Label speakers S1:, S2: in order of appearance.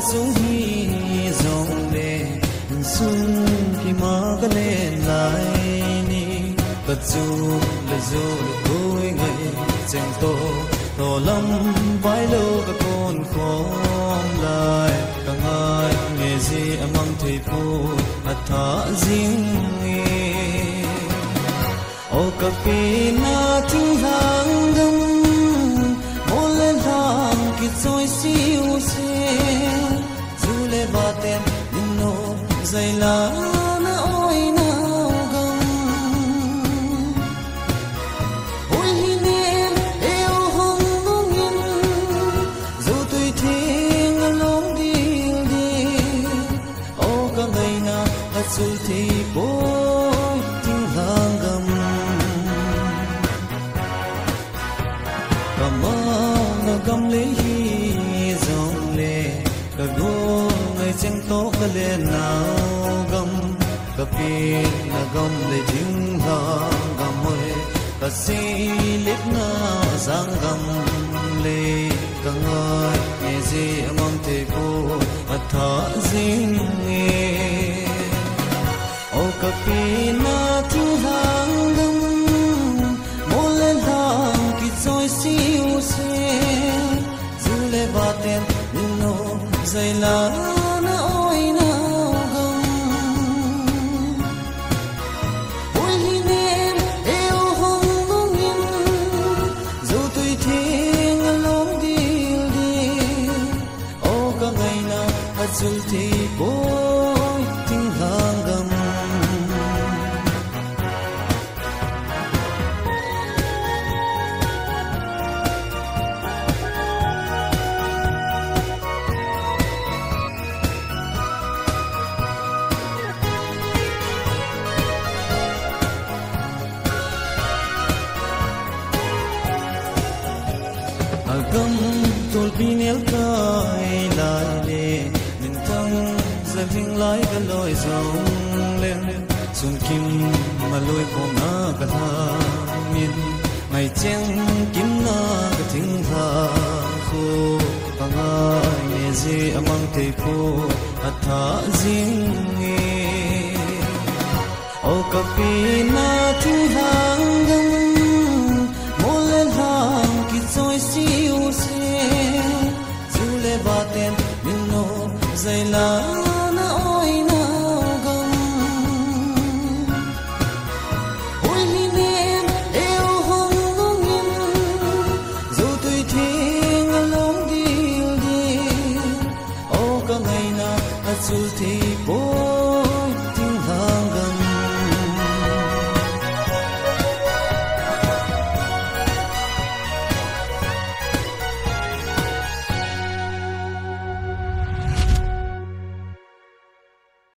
S1: sung hi zong le sung ki ma ka le lai ni ka chu le zo le koi ngai cheng to lam vai lo ka kon khom lai ka ngai nge ji amang thei pu atha jing o ka pi na thing hang dum mo len hang ki choi siu se zu le ba ten din no zai la na oi na gam oi hi ne e o hong nong yin zu tui thing along dil di o ka ngai na a chu thi bo ting hang gam gam le hi zong le ka go ngai cheng to ka le nao gam ka pi na gam le jing ha gam moi ka si lit na zang gam le ka ngai ne ji among te ko atha jing e o ka pi na thu hang gam mo le hang ki choi siu se baten no zai la na oi na gam oi hi ne e o hong nong yin zo tui thing along dil di o ka ngai na a chul thi boy ting hang gam gam tol pinel kai lai le min tang za hing lai ka loi zong len sun kim ma loi ko na ka tha min mai cheng kim na ka thing tha khu pa nga ne ji amang te phu atha jing nge o ka pi na thu hang gam mo len hang ki choi siu se zu le ba ten min no zai la